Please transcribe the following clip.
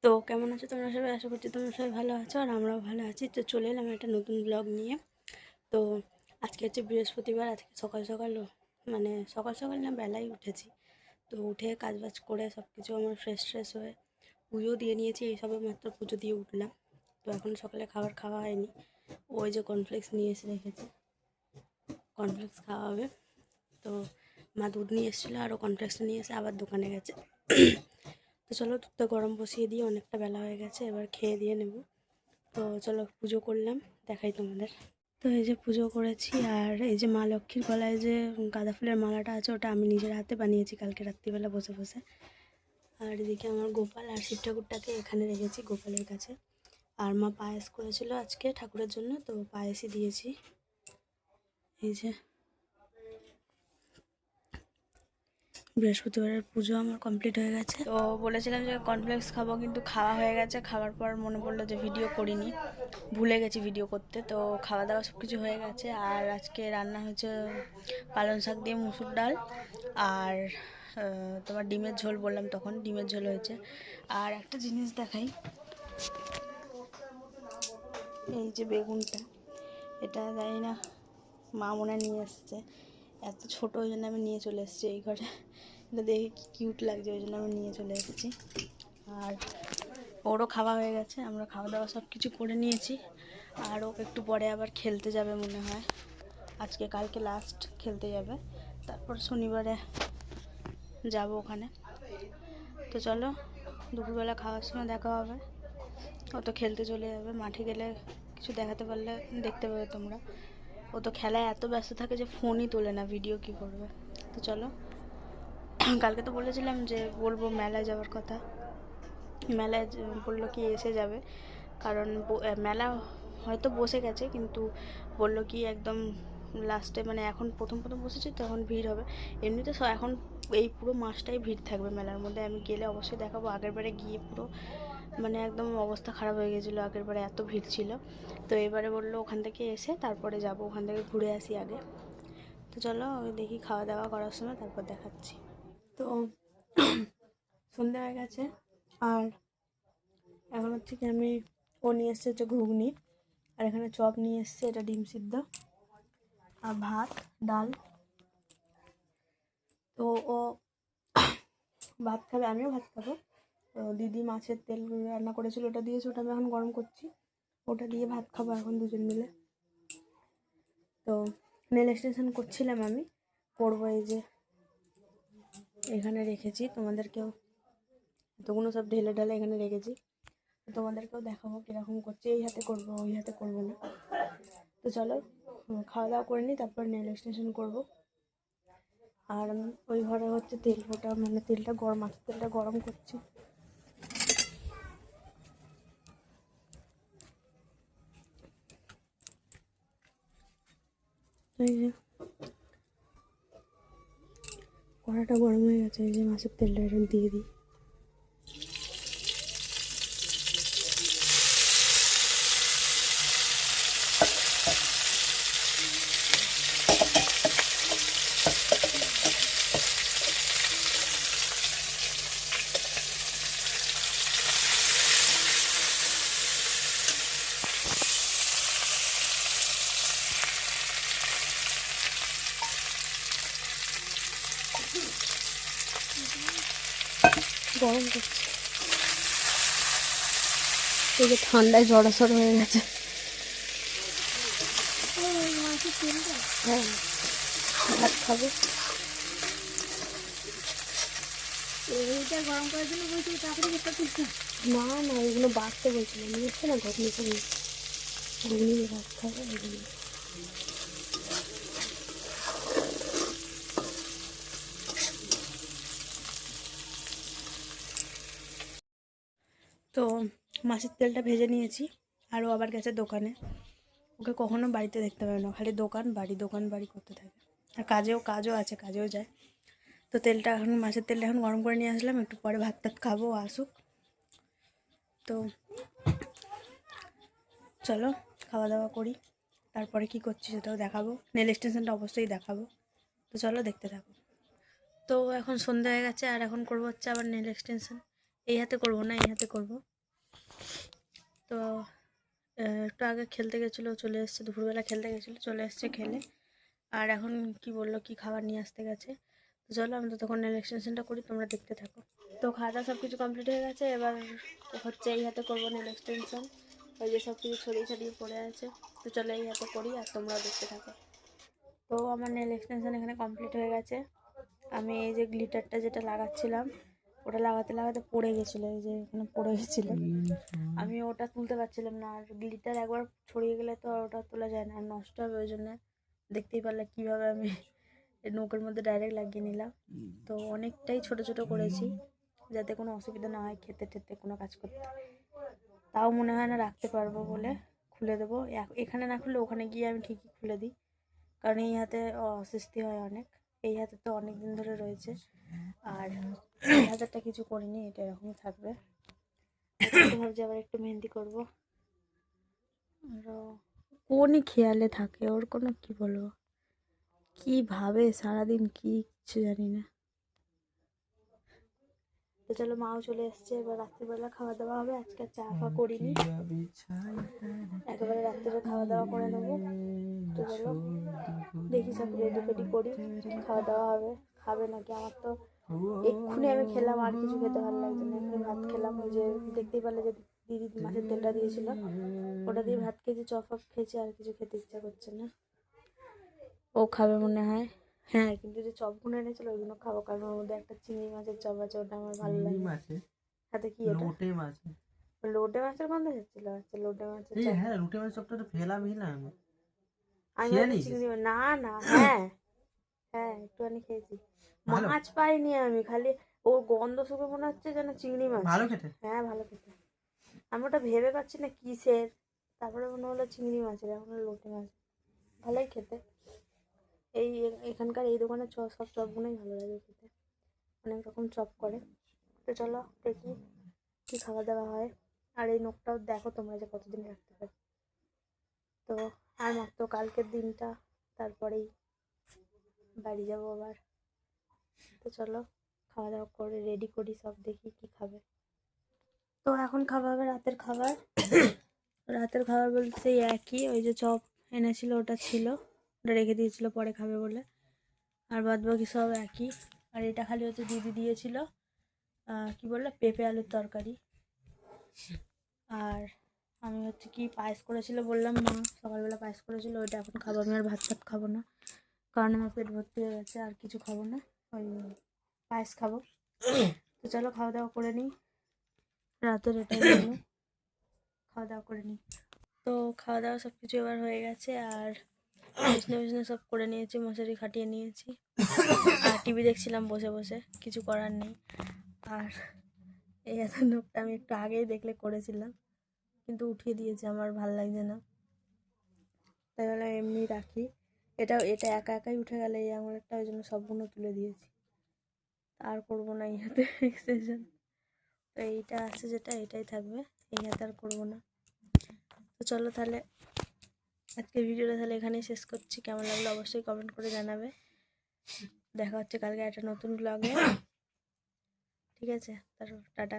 তো কেমন আছো তোমরা সবাই? আশা করছি তোমরা সবাই ভালো আছো আর আমরাও ভালো আছি। তো চলে এলাম একটা নতুন ব্লগ নিয়ে। তো আজকে হচ্ছে বৃহস্পতিবার। আজকে সকাল সকাল সকাল সকাল না বেলায় উঠেছি। তো উঠে কাজবাজ করে সব কিছু আমার ফ্রেশ হয়ে পুজো দিয়ে নিয়েছি। এই সবে মাত্র পুজো দিয়ে উঠলাম। তো এখন সকালে খাবার খাওয়া হয়নি। ওই যে কর্নফ্লেক্স নিয়ে এসে রেখেছে, কর্নফ্লেক্স খাওয়া হবে। তো মা দুধ নিয়ে এসেছিলো, আরও কর্নফ্লেক্সটা নিয়ে এসে আবার দোকানে গেছে। তো চলো দুধটা গরম বসিয়ে দিয়ে, অনেকটা বেলা হয়ে গেছে, এবার খেয়ে দিয়ে নেব। তো চলো পুজো করলাম, দেখাই তোমাদের। তো এই যে পুজো করেছি, আর এই যে মা লক্ষ্মীর গলায় যে গাঁদা ফুলের মালাটা আছে ওটা আমি নিজের হাতে বানিয়েছি কালকে রাত্রিবেলা বসে বসে। আর এদিকে আমার গোপাল আর শিব ঠাকুরটাকে এখানে রেখেছি গোপালের কাছে। আর মা পায়েস করেছিল আজকে ঠাকুরের জন্য, তো পায়েসই দিয়েছি। এই যে বৃহস্পতিবারের পুজো আমার কমপ্লিট হয়ে গেছে। তো বলেছিলাম যে কর্নফ্লেক্স খাবো, কিন্তু খাওয়া হয়ে গেছে। খাওয়ার পর মনে পড়লো যে ভিডিও করিনি, ভুলে গেছি ভিডিও করতে। তো খাওয়া দাওয়া সব কিছু হয়ে গেছে। আর আজকে রান্না হয়েছে পালং শাক দিয়ে মুসুর ডাল, আর তোমার ডিমের ঝোল, বললাম তখন ডিমের ঝোল হয়েছে। আর একটা জিনিস দেখাই, এই যে বেগুনটা, এটা জানি না মা মনে নিয়ে এসছে, এত ছোটো, ওই জন্য আমি নিয়ে চলে এসেছি এই ঘরে। এটা দেখে কি কিউট লাগছে, ওই জন্য আমি নিয়ে চলে এসেছি। আর ওরও খাওয়া হয়ে গেছে, আমরা খাওয়া দাওয়া সব কিছু করে নিয়েছি। আর ও একটু পরে আবার খেলতে যাবে মনে হয়, আজকে কালকে লাস্ট খেলতে যাবে, তারপর শনিবারে যাব ওখানে। তো চলো দুপুরবেলা খাওয়ার সময় দেখা হবে। ও তো খেলতে চলে যাবে, মাঠে গেলে কিছু দেখাতে পারলে দেখতে পাবে তোমরা। ও তো খেলায় এত ব্যস্ত থাকে যে ফোনই তোলে না, ভিডিও কি করবে। তো চলো, কালকে তো বলেছিলাম যে বলবো মেলায় যাওয়ার কথা। মেলায় বললো কি এসে যাবে, কারণ মেলা হয়তো বসে গেছে, কিন্তু বললো কি একদম লাস্টে, মানে এখন প্রথম বসেছে তো এখন ভিড় হবে। এমনিতে এখন এই পুরো মাসটাই ভিড় থাকবে মেলার মধ্যে। আমি গেলে অবশ্যই দেখাবো। আগেরবারে গিয়ে পুরো মানে একদম অবস্থা খারাপ হয়ে গেছিলো, আগেরবারে এত ভিড় ছিল। তো এবারে বললো ওখান থেকে এসে তারপরে যাব, ওখান থেকে ঘুরে আসি আগে। তো চলো দেখি, খাওয়া দাওয়া করার সময় তারপর দেখাচ্ছি। তো সন্ধ্যা হয়ে গেছে, আর এখন হচ্ছে কি ও নিয়ে এসছে হচ্ছে ঘুগনি, আর এখানে চপ নিয়ে এসছে, এটা ডিম সিদ্ধ আর ভাত ডাল। তো ও ভাত খাবে, আমিও ভাত খাবো। তো দিদি মাছের তেল রান্না করেছিল, ওটা দিয়েছে, ওটা আমি এখন গরম করছি, ওটা দিয়ে ভাত খাবো এখন দুজন মিলে। তো নেল এক্সটেনশন করছিলাম, আমি করবো। এই যে এখানে রেখেছি, তোমাদেরকেও এতগুলো সব ঢেলে ঢালে এখানে রেখেছি, তোমাদেরকেও দেখাবো কীরকম করছি। এই হাতে করবো, ওই হাতে করবো না। তো চলো খাওয়া দাওয়া করে নিই, তারপর নেল এক্সটেনশন করবো। আর ওই ঘরে হচ্ছে তেল ফোটা, মানে তেলটা গরম, মাছের তেলটা গরম করছি। এই যে কড়াটা গরম হয়ে গেছে, এই যে মাছের তেলটা এটা দিয়ে দিই। গরম করছি, এই যে ঠান্ডায় জড়সড় হয়ে গেছে। হ্যাঁ, ভাত খাবো। এইটা গরম করার জন্য বলছি, তাড়াতাড়ি করতে পারছি না। না এগুলো বাড়তে বলছিলাম, নিয়ে এসছে না ঘুগনি ঘুগনি ঘুগনি ভাত খাবো এগুলো। তো মাছের তেলটা ভেজে নিয়েছি, আরও আবার গেছে দোকানে। ওকে কখনো বাড়িতে দেখতে পাবে না, খালি দোকান বাড়ি করতে থাকে। আর কাজও আছে, কাজেও যায়। তো তেলটা এখন, মাছের তেলটা এখন গরম করে নিয়ে আসলাম, একটু পরে ভাত টাত খাবো, আসুক। তো চলো খাওয়া দাওয়া করি, তারপরে কি করছি সেটাও দেখাবো। নেল এক্সটেনশনটা অবশ্যই দেখাবো। তো চলো দেখতে থাকো। তো এখন সন্ধ্যা হয়ে গেছে, আর এখন করবো হচ্ছে আবার নেল এক্সটেনশন। এই হাতে করবো না, এই হাতে করবো। তো একটু আগে খেলতে গেছিলো, চলে এসছে, দুপুরবেলা খেলতে গেছিলো, চলে এসছে খেলে। আর এখন কি বললো কি খাবার নিয়ে আসতে গেছে। তো চলো আমি তো তখন নেল এক্সটেনশনটা করি, তোমরা দেখতে থাকো। তো খাওয়া দাওয়া সব কিছু কমপ্লিট হয়ে গেছে, এবার হচ্ছে এই হাতে করবো নেল এক্সটেনশন। ওই যে সব কিছু ছড়িয়ে ছড়িয়ে পড়ে আছে, তো চলো এই হাতে করি আর তোমরাও দেখতে থাকো। তো আমার নেল এক্সটেনশন এখানে কমপ্লিট হয়ে গেছে। আমি এই যে গ্লিটারটা যেটা লাগাচ্ছিলাম, ওটা লাগাতে লাগাতে পড়ে গেছিলো, এই যে এখানে পড়ে গেছিলো, আমি ওটা তুলতে পারছিলাম না। আর গ্লিটার একবার ছড়িয়ে গেলে তো আর ওটা তোলা যায় না, আর নষ্ট হবে। ওই জন্য দেখতেই পারলে কীভাবে আমি এই নৌকার মধ্যে ডাইরেক্ট লাগিয়ে নিলাম। তো অনেকটাই ছোট ছোট করেছি যাতে কোনো অসুবিধা না হয় খেতে টেতে কোনো কাজ করতে। তাও মনে হয় না রাখতে পারবো বলে খুলে দেবো। এখানে না খুলে ওখানে গিয়ে আমি ঠিকই খুলে দিই, কারণ এই হাতে অস্বস্তি হয় অনেক। এই হাতে তো অনেক দিন ধরে রয়েছে, আর এই হাতেরটা কিছু করিনি, এটা এরকমই থাকবে। ভাবছি আবার একটু মেহেন্দি করবো। কোনই খেয়ালে থাকে ওর, কোনো কি বলবো, কি ভাবে সারাদিন কি কিছু জানি না। তো চলো মাও চলে এসছে, এবার রাত্রিবেলা খাওয়া দাওয়া হবে। আজকে চা ফা করিনি, একেবারে রাত্রে খাওয়া দাওয়া করে নেবো। তো চলো দেখি সব রেডি ফেডি করি, খাওয়া দাওয়া হবে। খাবে নাকি? আমার তো এক্ষুনি আমি খেলাম, আর কিছু খেতে ভালো লাগছে না। এক্ষুনি ভাত খেলাম, ওই যে দেখতেই পারলে যে দিদি মাছের তেলটা দিয়েছিল, ওটা দিয়ে ভাত খেয়েছি, চপ ফপ খেয়েছি, আর কিছু খেতে ইচ্ছা করছে না। ও খাবে মনে হয়, হ্যাঁ, কিন্তু যে চপগুলো এনেছিল ওইগুলো খাবো, কারণ ওর মধ্যে একটা চিংড়ি মাছের চপ আছে, ওটা আমার ভালো লাগে। সাথে কি এটা? লোটে মাছ। লোটে মাছের গন্ধ হচ্ছিল? আচ্ছা, লোটে মাছের চপ। হ্যাঁ, লোটে মাছের চপটা তো ফেলামই না আমি। আমি চিংড়ি না না, হ্যাঁ হ্যাঁ একটুখানি খেয়েছি। মাছ পাইনি আমি, খালি ওর গন্ধ শুকে মনে হচ্ছে যেন চিংড়ি মাছ। ভালো খেতে? হ্যাঁ ভালো খেতে। আমি ওটা ভেবে পাচ্ছি না কিসের, তারপরে মনে হলো চিংড়ি মাছের, এখন লোটে মাছ। ভালোই খেতে। এই এখানকার এই দোকানের সব চপগুলোই ভালো লাগে খেতে, অনেক রকম চপ করে। তো চলো দেখি কী খাওয়া দাওয়া হয়। আর এই নখটাও দেখো তোমরা যে কতদিন রাখতে পারি। তো আর মাত্র কালকের দিনটা, তারপরেই বাড়ি যাবো আবার। তো চলো খাওয়া দাওয়া করে রেডি করি সব, দেখি কি খাবে। তো এখন খাওয়া হবে রাতের খাবার। রাতের খাবার বলতে একই, ওই যে চপ এনেছিল ওটা ছিল, ওটা রেখে দিয়েছিল পরে খাবে বলে, আর বাদ বাকি সব একই। আর এটা খালি হচ্ছে দিদি দিয়েছিল কি বললো, পেঁপে আলুর তরকারি। আর আমি হচ্ছে কি পায়েস করেছিল বললাম, মা সকালবেলা পায়েস করেছিল, ওইটা এখন খাবো। আমি আর ভাত টাত খাবো না, কারণ আমার পেট ভর্তি হয়ে গেছে, আর কিছু খাবো না, ওই পায়েস খাবো। তো চলো খাওয়া দাওয়া করে নিই, রাতের এটাই মেনু, খাওয়া দাওয়া করে নিই। তো খাওয়া দাওয়া সব কিছু এবার হয়ে গেছে, আর বিছনা বিছনা সব করে নিয়েছি, মশারি খাটিয়ে নিয়েছি, আর টিভি দেখছিলাম বসে বসে, কিছু করার নেই। আর এই এত নোকটা আমি একটু আগেই দেখলে করেছিলাম, কিন্তু উঠিয়ে দিয়েছে, আমার ভাল লাগছে না, তাই বলে এমনি রাখি। এটা একা একাই উঠে গেলে এই আঙুলেরটা, ওই জন্য সবগুলো তুলে দিয়েছি, আর করবো না এই হাতে এক্সটেনশন। তো এইটা আছে যেটা, এটাই থাকবে, এই হাতে আর করবো না। তো চলো তাহলে আজকের ভিডিওটা তাহলে এখানেই শেষ করছি। কেমন লাগলো অবশ্যই কমেন্ট করে জানাবে। দেখা হচ্ছে কালকে একটা নতুন ব্লগে, ঠিক আছে? তারপর টাটা।